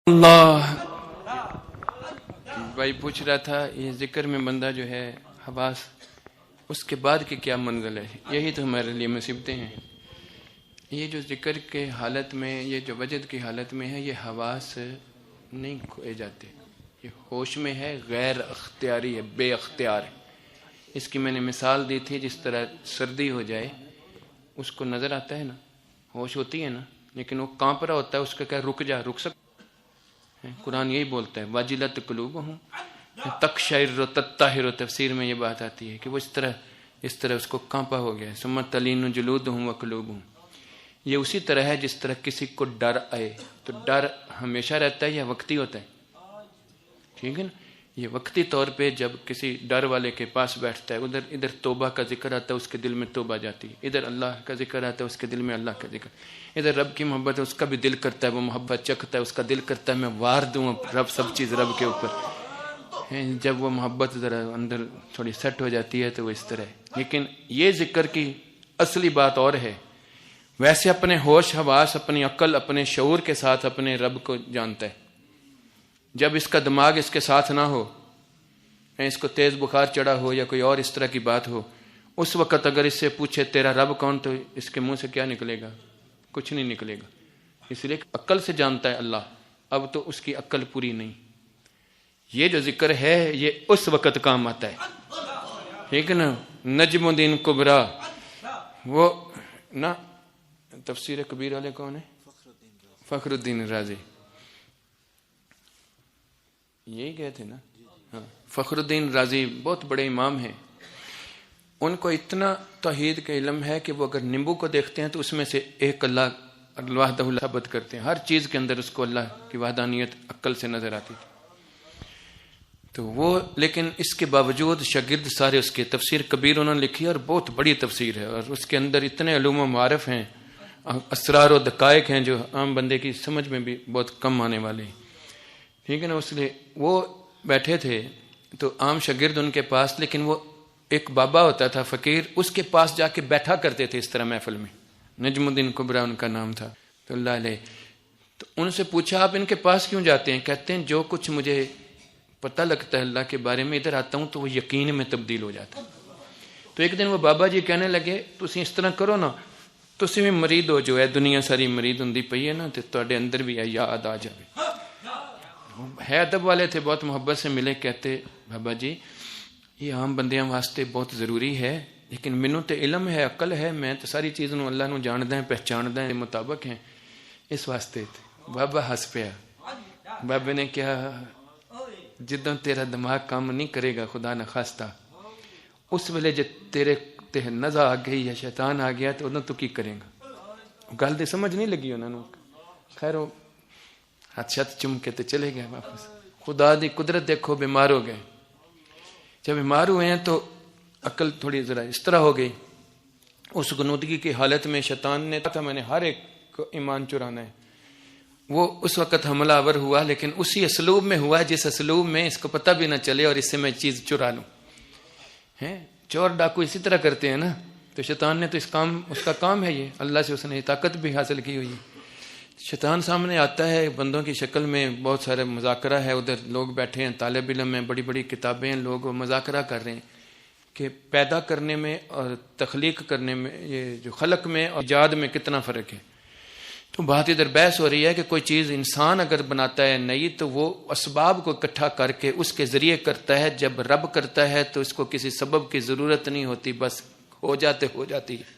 اللہ بھائی پوچھ رہا تھا یہ ذکر میں بندہ جو ہے حواس اس کے بعد کی کیا منزل ہے. یہی تو ہمارے لیے مصیبتیں ہیں. یہ جو ذکر کے حالت میں یہ جو وجد کی حالت میں ہے یہ حواس نہیں کھوئے جاتے. یہ ہوش میں ہے, غیر اختیاری ہے, بے اختیار ہے. اس کی میں نے مثال دی تھی, جس طرح سردی ہو جائے اس کو نظر آتا ہے نا, ہوش ہوتی ہے نا, لیکن وہ کانپ رہا ہوتا ہے, اس کا کہا رک جا, رک سکتا. قرآن یہی بولتا ہے واجلت قلوبہم تقشعر تطہر. تفسیر میں یہ بات آتی ہے کہ وہ اس طرح اس کو کانپا ہو گیا. ثم تلین جلودہم وقلوبہم. یہ اسی طرح ہے جس طرح کسی کو ڈر آئے تو ڈر ہمیشہ رہتا ہے یا وقتی ہوتا ہے. ٹھیک ہے نا, یہ وقتی طور پہ جب کسی ڈر والے کے پاس بیٹھتا ہے, ادھر توبہ کا ذکر آتا ہے, اس کے دل میں توبہ جاتی ہے. ادھر اللہ کا ذکر آتا ہے, اس کے دل میں اللہ کا ذکر. ادھر رب کی محبت ہے, اس کا بھی دل کرتا ہے, وہ محبت چکھتا ہے, اس کا دل کرتا ہے میں وار دوں رب سب چیز رب کے اوپر. جب وہ محبت ذرا اندر تھوڑی سیٹ ہو جاتی ہے تو وہ اس طرح ہے. لیکن یہ ذکر کی اصلی بات اور ہے. ویسے اپنے ہوش حواس, اپنی عقل, اپنے شعور کے ساتھ اپنے رب کو جانتا ہے. جب اس کا دماغ اس کے ساتھ نہ ہو, اس کو تیز بخار چڑھا ہو یا کوئی اور اس طرح کی بات ہو, اس وقت اگر اس سے پوچھے تیرا رب کون, تو اس کے منہ سے کیا نکلے گا؟ کچھ نہیں نکلے گا. اس لیے عقل سے جانتا ہے اللہ, اب تو اس کی عقل پوری نہیں. یہ جو ذکر ہے یہ اس وقت کام آتا ہے. ٹھیک ہے نا. نجم الدین کبریٰ, وہ نا تفسیر کبیر والے کون ہیں؟ فخر الدین رازی. یہی گئے تھے نا. ہاں, فخر الدین رازی بہت بڑے امام ہیں. ان کو اتنا توحید کا علم ہے کہ وہ اگر نیمبو کو دیکھتے ہیں تو اس میں سے ایک اللہ وحدہ ثابت کرتے ہیں. ہر چیز کے اندر اس کو اللہ کی وحدانیت عقل سے نظر آتی تھی. تو وہ لیکن اس کے باوجود شاگرد سارے اس کے تفسیر کبیر انہوں نے لکھی, اور بہت بڑی تفسیر ہے, اور اس کے اندر اتنے علوم و معارف ہیں, اسرار و دقائق ہیں جو عام بندے کی سمجھ میں بھی بہت کم آنے والے ہیں. ٹھیک ہے نا. اس لیے وہ بیٹھے تھے تو عام شاگرد ان کے پاس, لیکن وہ ایک بابا ہوتا تھا فقیر, اس کے پاس جا کے بیٹھا کرتے تھے اس طرح محفل میں. نجم الدین کبریٰ ان کا نام تھا تو اللہ علیہ. تو ان سے پوچھا آپ ان کے پاس کیوں جاتے ہیں؟ کہتے ہیں جو کچھ مجھے پتہ لگتا ہے اللہ کے بارے میں, ادھر آتا ہوں تو وہ یقین میں تبدیل ہو جاتا ہے. تو ایک دن وہ بابا جی کہنے لگے تسی اس طرح کرو نا, تسی بھی مرید ہو جو ہے دنیا ساری مرید ہوندی پئی ہے نا, تو تواڈے اندر بھی ہے یاد آ جائے. ہے ادب والے تھے, بہت محبت سے ملے. کہتے بابا جی یہ عام بندیاں واسطے بہت ضروری ہے, لیکن مینوں تے علم ہے, عقل ہے, میں تو ساری چیز نو اللہ نو جاندا ہوں, پہچاندا ہوں, مطابق ہیں, اس واسطے. بابا ہس پیا. بابے نے کہا جدوں تیرا دماغ کام نہیں کرے گا خدا نخواستہ, اس ویلے جے تیرے تے نزع آ گئی یا شیطان آ گیا تو ادوں تو کی کرے گا؟ گل تے سمجھ نہیں لگی انہوں نے. خیر وہ ہاتھ شت چم کے تو چلے گئے واپس. خدا دی قدرت دیکھو, بیمار ہو گئے. جب بیمار ہوئے ہیں تو عقل تھوڑی ذرا اس طرح ہو گئی. اس غنودگی کی حالت میں شیطان نے تھا میں نے ہر ایک کو ایمان چرانا ہے. وہ اس وقت حملہ آور ہوا, لیکن اسی اسلوب میں ہوا جس اسلوب میں اس کو پتہ بھی نہ چلے اور اس سے میں چیز چرا لوں. چور ڈاکو اسی طرح کرتے ہیں نا. تو شیطان نے تو اس کا کام ہے یہ, اللہ سے اس نے طاقت بھی حاصل کی ہوئی ہے. شیطان سامنے آتا ہے بندوں کی شکل میں, بہت سارے مذاکرہ ہے, ادھر لوگ بیٹھے ہیں, طالب علم ہیں, بڑی بڑی کتابیں ہیں, لوگ مذاکرہ کر رہے ہیں کہ پیدا کرنے میں اور تخلیق کرنے میں, یہ جو خلق میں اور ایجاد میں کتنا فرق ہے. تو بات ادھر بحث ہو رہی ہے کہ کوئی چیز انسان اگر بناتا ہے نئی تو وہ اسباب کو اکٹھا کر کے اس کے ذریعے کرتا ہے. جب رب کرتا ہے تو اس کو کسی سبب کی ضرورت نہیں ہوتی, بس ہو جاتی ہے.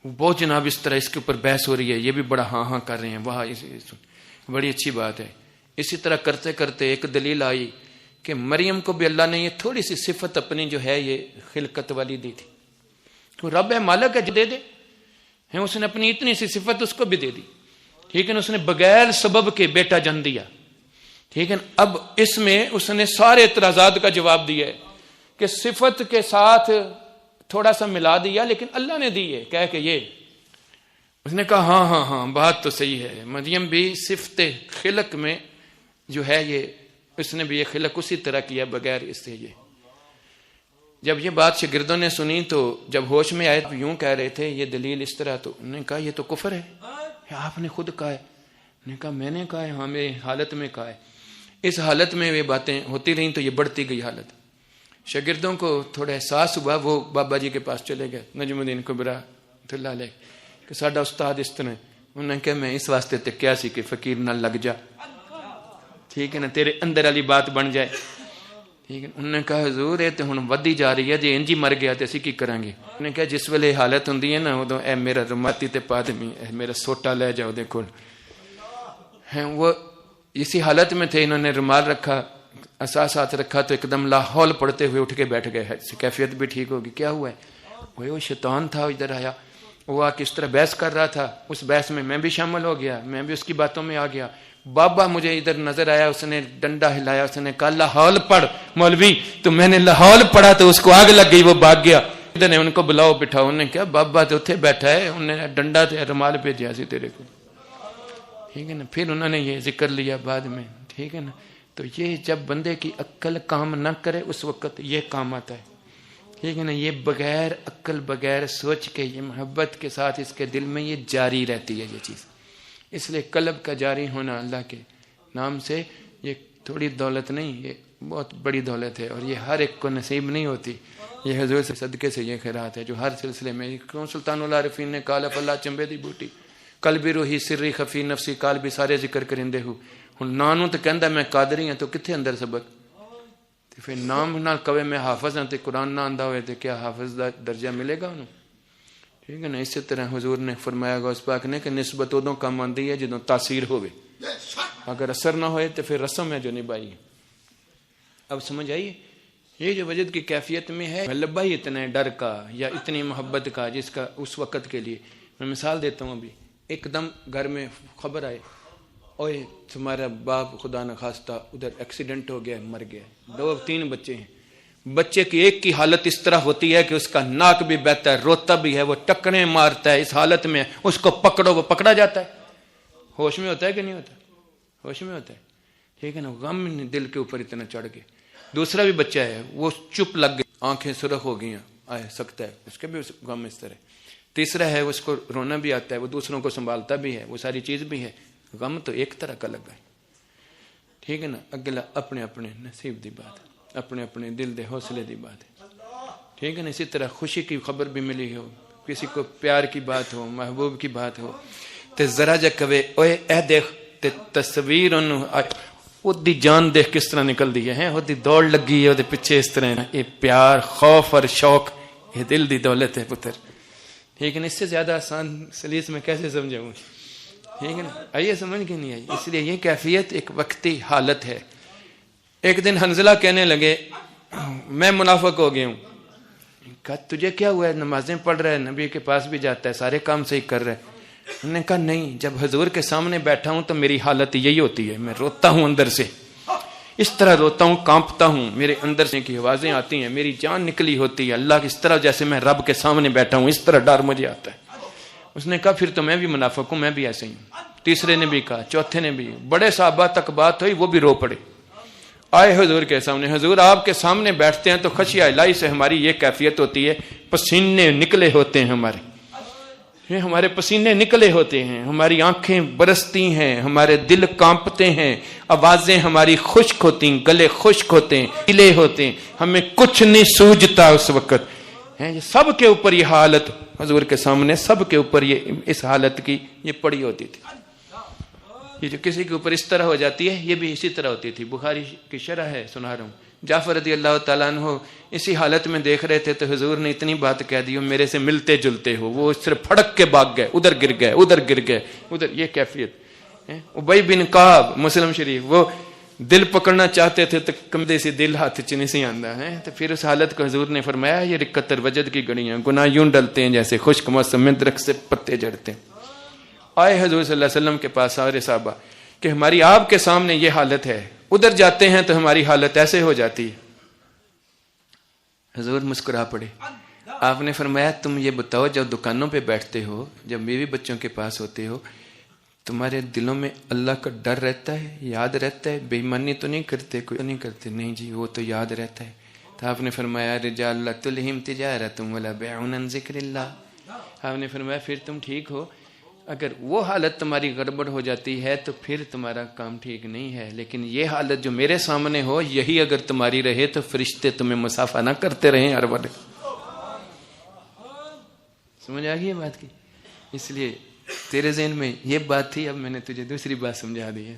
بہت جناب اس طرح اس کے اوپر بحث ہو رہی ہے. یہ بھی بڑا ہاں ہاں کر رہے ہیں وہاں, بڑی اچھی بات ہے. اسی طرح کرتے کرتے ایک دلیل آئی کہ مریم کو بھی اللہ نے یہ تھوڑی سی صفت اپنی جو ہے یہ خلقت والی دی تھی. تو رب ہے, مالک ہے, جو دے دے. اس نے اپنی اتنی سی صفت اس کو بھی دے دی. ٹھیک ہے نا. اس نے بغیر سبب کے بیٹا جن دیا. ٹھیک ہے نا. اب اس میں اس نے سارے اعتراضات کا جواب دیا ہے کہ صفت کے ساتھ تھوڑا سا ملا دیا, لیکن اللہ نے دی ہے. کہہ کہ یہ اس نے کہا ہاں بات تو صحیح ہے. مریم بھی صفت خلق میں جو ہے یہ اس نے بھی یہ خلق اسی طرح کیا بغیر اس سے. یہ جب یہ بات شاگردوں نے سنی تو جب ہوش میں آئے تو یوں کہہ رہے تھے یہ دلیل اس طرح, تو انہوں نے کہا یہ تو کفر ہے, آپ نے خود کہا ہے. نے کہا میں نے کہا ہے، ہاں میری حالت میں کہا ہے۔ اس حالت میں یہ باتیں ہوتی رہیں تو یہ بڑھتی گئی حالت۔ شاگردوں کو تھوڑا احساس ہوا، وہ بابا جی کے پاس چلے گئے نجم الدین کبرا اللہ علیہ کہ ساڈا استاد اس طرح۔ انہوں نے کہا میں اس واسطے تے کیا سی کہ فقیر نہ لگ جا، ٹھیک ہے نا، تیرے اندر والی بات بن جائے، ٹھیک ہے۔ انہوں نے کہا حضور یہ تو ہن ودی جا رہی ہے، جی انج ہی مر گیا تے اسی کی کریں گے۔ انہوں نے کہا جس ویلے حالت ہوندی ہے نا ادوں اے میرا رماتی تے پا دمی، اے میرا سوٹا لے جاؤ دے کول ہیں۔ وہ اسی حالت میں تھے، انہوں نے رومال رکھا، اساس ہاتھ رکھا تو ایک دم لاہول پڑھتے ہوئے اٹھ کے بیٹھ گئے، کیفیت بھی ٹھیک ہوگی۔ کیا ہوا ہے؟ وہ شیطان تھا ادھر آیا، وہ آ کے اس طرح بحث کر رہا تھا، اس بحث میں میں بھی شامل ہو گیا، میں بھی اس کی باتوں میں آ گیا۔ بابا مجھے ادھر نظر آیا، اس نے ڈنڈا ہلایا، اس نے کہا لاہول پڑھ مولوی، تو میں نے لاہول پڑھا تو اس کو آگ لگ گئی، وہ بھاگ گیا۔ ادھر نے ان کو بلاؤ بٹھاؤ، انہوں نے کہا بابا تو اتنے بیٹھا ہے، انہوں نے ڈنڈا تے رومال بھیجا سی تیرے کو، ٹھیک ہے نا۔ پھر انہوں نے یہ ذکر لیا بعد میں، ٹھیک ہے نا۔ تو یہ جب بندے کی عقل کام نہ کرے اس وقت یہ کام آتا ہے، ٹھیک ہے نا۔ یہ بغیر عقل بغیر سوچ کے، یہ محبت کے ساتھ اس کے دل میں یہ جاری رہتی ہے یہ چیز۔ اس لیے قلب کا جاری ہونا اللہ کے نام سے یہ تھوڑی دولت نہیں، یہ بہت بڑی دولت ہے، اور یہ ہر ایک کو نصیب نہیں ہوتی۔ یہ حضور سے صدقے سے یہ خیرات ہے جو ہر سلسلے میں، کیوں سلطان العارفین نے کالا فلا چمبے دی بوٹی کل بھی روحی سری خفی نفسی کال بھی سارے ذکر کرندے ہو۔ ہن نانوں تو کہندا میں قادری ہوں تو کتھے اندر سبق؟ تے پھر نام نال کہے میں حافظ ہوں تے قرآن نہ آندا ہوئے تے کیا حافظ دا درجہ ملے گا انہوں؟ ٹھیک ہے نا۔ اسی طرح حضور نے فرمایا غوث پاک نے کہ نسبت ادوں کام آندی ہے جدوں تاثیر ہوئے، اگر اثر نہ ہوئے تو پھر رسم ہے جو نبھائی۔ اب سمجھ آئیے یہ جو وجد کی کیفیت میں ہے لبا ہی اتنے ڈر کا یا اتنی محبت کا جس کا اس وقت کے لیے۔ میں مثال دیتا ہوں، ابھی ایک دم گھر میں خبر آئے اوے تمہارا باپ خدا نخواستہ ادھر ایکسیڈنٹ ہو گیا، مر گیا، 2-3 بچے ہیں۔ بچے کی ایک کی حالت اس طرح ہوتی ہے کہ اس کا ناک بھی بہتا ہے، روتا بھی ہے، وہ ٹکریں مارتا ہے، اس حالت میں اس کو پکڑو وہ پکڑا جاتا ہے۔ ہوش میں ہوتا ہے کہ نہیں ہوتا؟ ہوش میں ہوتا ہے، ٹھیک ہے نا۔ غم دل کے اوپر اتنا چڑھ گئے۔ دوسرا بھی بچہ ہے، وہ چپ لگ گئی، آنکھیں سرخ ہو گئی، آئے سکتا ہے، اس کے بھی غم اس طرح۔ تیسرا ہے اس کو رونا بھی آتا ہے، وہ دوسروں کو سنبھالتا بھی ہے، وہ ساری چیز بھی ہے۔ غم تو ایک طرح کا لگا ہے، ٹھیک ہے نا۔ اگلا اپنے اپنے نصیب دی بات ہے، اپنے اپنے دل دے حوصلے دی بات ہے، ٹھیک ہے نا۔ اسی طرح خوشی کی خبر بھی ملی ہو، کسی کو پیار کی بات ہو، محبوب کی بات ہو، تے ذرا جا کہے اوے اے دیکھ تے تصویر وہ دی جان دیکھ کس طرح نکل دی ہے، وہ دی دوڑ لگی ہے وہ پیچھے اس طرح۔ یہ پیار، خوف اور شوق یہ دل دی دولت ہے پتر، ٹھیک ہے نا۔ اس سے زیادہ آسان سلیس میں کیسے سمجھاؤں، ٹھیک ہے نا۔ آئیے سمجھ کے نہیں آئی۔ اس لیے یہ کیفیت ایک وقتی حالت ہے۔ ایک دن حنظلہ کہنے لگے میں منافق ہو گیا ہوں۔ کہا تجھے کیا ہوا ہے؟ نمازیں پڑھ رہا ہے، نبی کے پاس بھی جاتا ہے، سارے کام صحیح کر رہا ہے۔ انہوں نے کہا نہیں، جب حضور کے سامنے بیٹھا ہوں تو میری حالت یہی ہوتی ہے، میں روتا ہوں اندر سے، اس طرح روتا ہوں، کانپتا ہوں، میرے اندر سے کی آوازیں آتی ہیں، میری جان نکلی ہوتی ہے اللہ کی، اس طرح جیسے میں رب کے سامنے بیٹھا ہوں، اس طرح ڈر مجھے آتا ہے۔ اس نے کہا پھر تو میں بھی منافق ہوں، میں بھی ایسے ہی ہوں۔ تیسرے نے بھی کہا، چوتھے نے بھی، بڑے صحابہ تک بات ہوئی، وہ بھی رو پڑے۔ آئے حضور کے سامنے، حضور آپ کے سامنے بیٹھتے ہیں تو خشیہ الہی سے ہماری یہ کیفیت ہوتی ہے، پسینے نکلے ہوتے ہیں ہمارے پسینے نکلے ہوتے ہیں، ہماری آنکھیں برستی ہیں، ہمارے دل کانپتے ہیں، آوازیں ہماری خشک ہوتی ہیں، گلے خشک ہوتے ہیں، گلے ہوتے ہیں، ہمیں کچھ نہیں سوجھتا اس وقت ہیں۔ سب کے اوپر یہ حالت حضور کے سامنے، سب کے اوپر یہ اس حالت کی یہ پڑی ہوتی تھی۔ یہ جو کسی کے اوپر اس طرح ہو جاتی ہے یہ بھی اسی طرح ہوتی تھی۔ بخاری کی شرح ہے، سنا رہا ہوں، جعفر رضی اللہ تعالیٰ عنہ اسی حالت میں دیکھ رہے تھے تو حضور نے اتنی بات کہہ دی، میرے سے ملتے جلتے ہو، وہ صرف پھڑک کے بھاگ گئے، ادھر گر گئے، ادھر گر گئے، ادھر۔ یہ کیفیت۔ ابی بن کعب، مسلم شریف، وہ دل پکڑنا چاہتے تھے تو کمدے سے دل ہاتھ چ نہیں آندا ہے، تو پھر اس حالت کو حضور نے فرمایا یہ رکتر وجد کی گڑیاں، گناہ یوں ڈلتے ہیں جیسے خشک موسم میں درخت سے پتے جھڑتے ہیں۔ آئے حضور صلی اللہ علیہ وسلم کے پاس سارے صحابہ کہ ہماری آپ کے سامنے یہ حالت ہے، ادھر جاتے ہیں تو ہماری حالت ایسے ہو جاتی ہے۔ حضور مسکرا پڑے، آپ نے فرمایا تم یہ بتاؤ جب دکانوں پہ بیٹھتے ہو، جب بیوی بچوں کے پاس ہوتے ہو، تمہارے دلوں میں اللہ کا ڈر رہتا ہے، یاد رہتا ہے، بے ایمانی تو نہیں کرتے، کوئی نہیں کرتے؟ نہیں جی، وہ تو یاد رہتا ہے۔ تو آپ نے فرمایا رجال لا تلہم تجارۃ ولا بیع عن ذکر اللہ۔ آپ نے فرمایا پھر تم ٹھیک ہو، اگر وہ حالت تمہاری گڑبڑ ہو جاتی ہے تو پھر تمہارا کام ٹھیک نہیں ہے. لیکن یہ حالت جو میرے سامنے ہو یہی اگر تمہاری رہے تو فرشتے تمہیں مسافہ نہ کرتے رہیں ہر وقت. سمجھ آ گئی بات کی؟ اس لیے تیرے ذہن میں یہ بات تھی, اب میں نے تجھے دوسری بات سمجھا دی ہے.